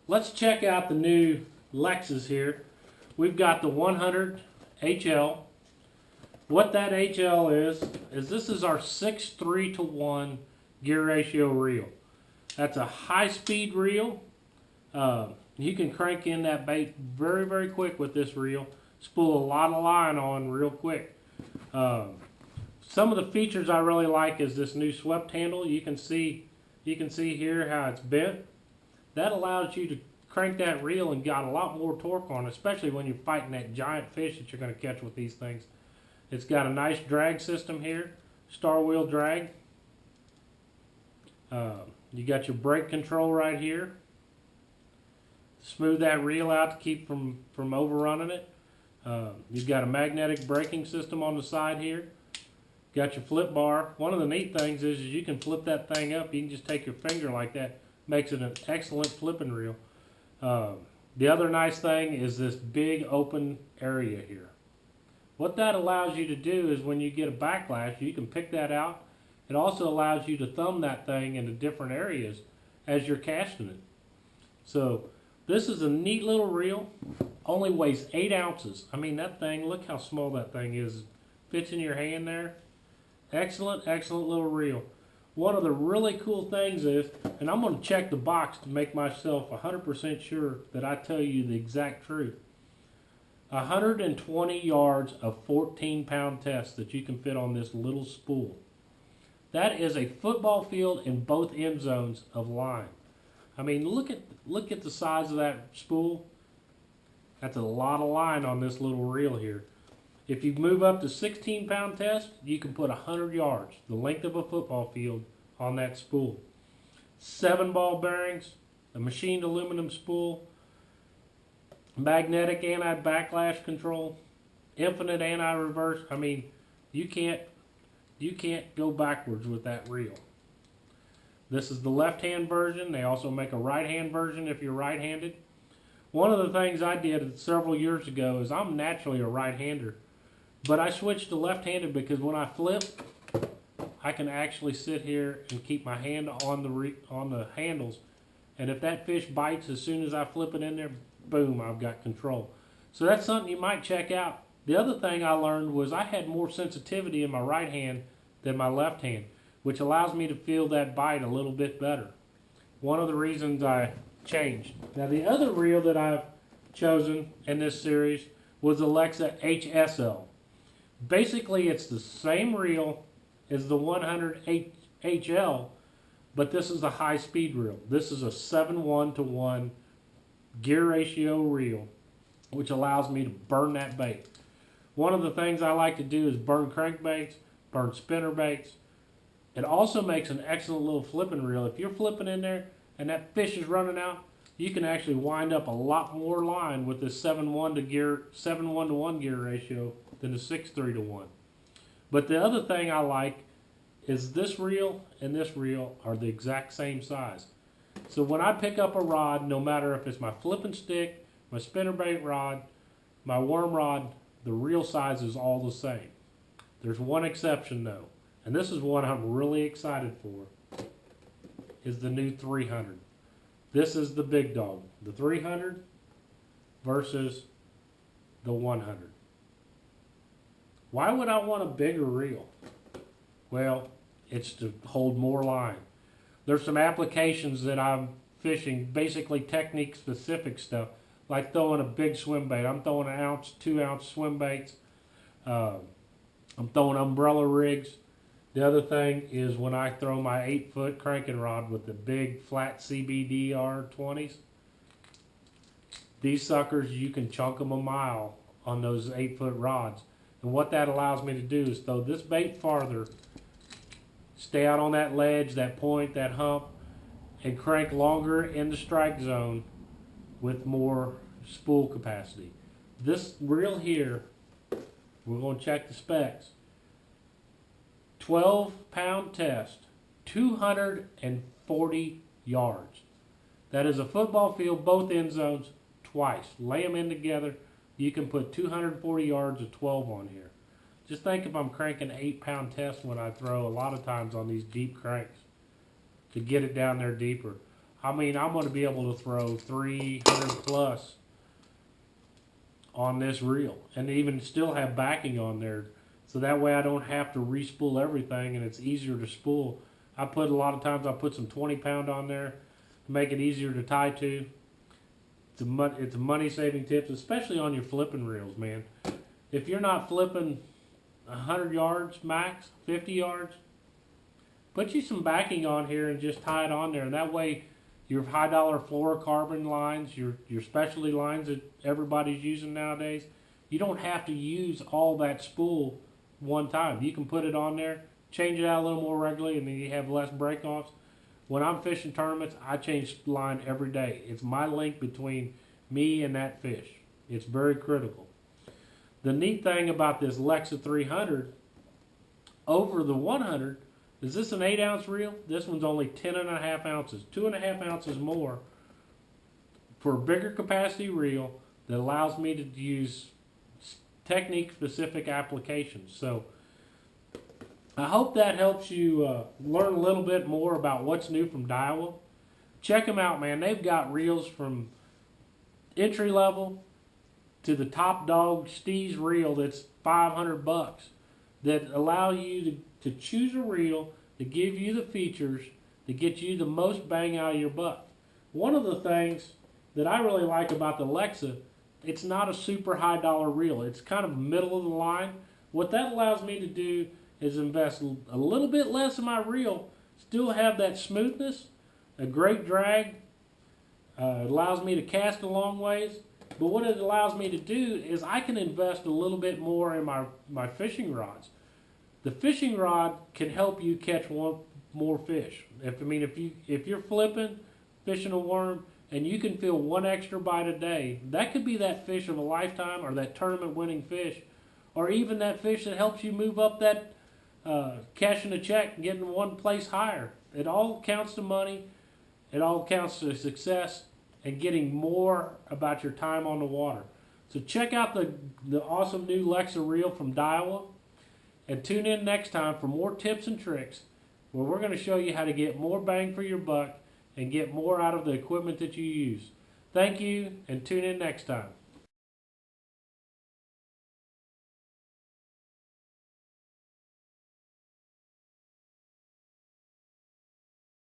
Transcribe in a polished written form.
let's check out the new Lexas here. We've got the 100 HL. What that HL is this is our 6:3 to 1 gear ratio reel. That's a high-speed reel. You can crank in that bait very, very quick with this reel. Spool a lot of line on real quick. Some of the features I really like is this new swept handle. You can see here how it's bent. That allows you to crank that reel and got a lot more torque on, especially when you're fighting that giant fish that you're going to catch with these things. It's got a nice drag system here, star wheel drag. You got your brake control right here. Smooth that reel out to keep from overrunning it. You've got a magnetic braking system on the side here. Got your flip bar. One of the neat things is you can flip that thing up. You can just take your finger like that. Makes it an excellent flipping reel. The other nice thing is this big open area here. What that allows you to do is when you get a backlash, you can pick that out. It also allows you to thumb that thing into different areas as you're casting it. So this is a neat little reel. Only weighs 8 ounces. I mean, that thing, look how small that thing is. Fits in your hand there. Excellent, excellent little reel. One of the really cool things is, and I'm going to check the box to make myself 100% sure that I tell you the exact truth. 120 yards of 14-pound test that you can fit on this little spool. That is a football field in both end zones of line. I mean, look at the size of that spool. That's a lot of line on this little reel here. If you move up to 16-pound test, you can put 100 yards, the length of a football field, on that spool. 7 ball bearings, a machined aluminum spool, magnetic anti-backlash control, infinite anti-reverse. I mean, you can't go backwards with that reel. This is the left-hand version. They also make a right-hand version if you're right-handed. One of the things I did several years ago is I'm naturally a right-hander, but I switched to left-handed because when I flip, I can actually sit here and keep my hand on the handles, and if that fish bites as soon as I flip it in there, boom, I've got control. So that's something you might check out. The other thing I learned was I had more sensitivity in my right hand than my left hand, which allows me to feel that bite a little bit better. One of the reasons I changed. Now the other reel that I've chosen in this series was the Lexa HSL. Basically it's the same reel as the 100 HL, but this is a high speed reel. This is a 7:1 to 1 gear ratio reel, which allows me to burn that bait. One of the things I like to do is burn crankbaits, burn spinner baits. It also makes an excellent little flipping reel. If you're flipping in there and that fish is running out, you can actually wind up a lot more line with this 7:1 to 1 gear ratio than the 6:3 to 1. But the other thing I like is this reel and this reel are the exact same size. So when I pick up a rod, no matter if it's my flipping stick, my spinnerbait rod, my worm rod, the reel size is all the same. There's one exception though, and this is one I'm really excited for, is the new 300. This is the big dog. The 300 versus the 100. Why would I want a bigger reel? Well, it's to hold more line. There's some applications that I'm fishing, basically technique specific stuff, like throwing a big swim bait. I'm throwing 1 ounce, 2 ounce swim baits. I'm throwing umbrella rigs. The other thing is when I throw my 8-foot cranking rod with the big flat CBDR 20s, these suckers, you can chunk them a mile on those 8-foot rods. And what that allows me to do is throw this bait farther, stay out on that ledge, that point, that hump, and crank longer in the strike zone with more spool capacity. This reel here, we're going to check the specs. 12-pound test, 240 yards. That is a football field, both end zones, twice. Lay them in together. You can put 240 yards of 12 on here. Just think if I'm cranking 8-pound test when I throw a lot of times on these deep cranks to get it down there deeper. I mean, I'm going to be able to throw 300 plus on this reel, and even still have backing on there, so that way I don't have to re-spool everything, and it's easier to spool. I put a lot of times I put some 20-pound on there to make it easier to tie to. It's a money-saving tip, especially on your flipping reels, man. If you're not flipping 100 yards max, 50 yards, put you some backing on here and just tie it on there, and that way your high-dollar fluorocarbon lines, your specialty lines that everybody's using nowadays, you don't have to use all that spool one time. You can put it on there, change it out a little more regularly, and then you have less break-offs. When I'm fishing tournaments, I change line every day. It's my link between me and that fish. It's very critical. The neat thing about this Lexa 300 over the 100 is this an 8-ounce reel? This one's only 10.5 ounces, 2.5 ounces more for a bigger capacity reel that allows me to use technique-specific applications. So I hope that helps you learn a little bit more about what's new from Daiwa. Check them out, man. They've got reels from entry level to the top dog Steez reel that's $500 that allow you to choose a reel to give you the features to get you the most bang out of your buck. One of the things that I really like about the Lexa, it's not a super high dollar reel. It's kind of middle of the line. What that allows me to do is invest a little bit less in my reel, still have that smoothness, a great drag. It allows me to cast a long ways. But what it allows me to do is I can invest a little bit more in my fishing rods. The fishing rod can help you catch one more fish. If you're flipping, fishing a worm, and you can feel one extra bite a day, that could be that fish of a lifetime, or that tournament winning fish, or even that fish that helps you move up that cashing a check and getting one place higher. It all counts to money. It all counts to success and getting more about your time on the water. So check out the awesome new Lexa reel from Daiwa, and tune in next time for more tips and tricks where we're going to show you how to get more bang for your buck and get more out of the equipment that you use. Thank you, and tune in next time.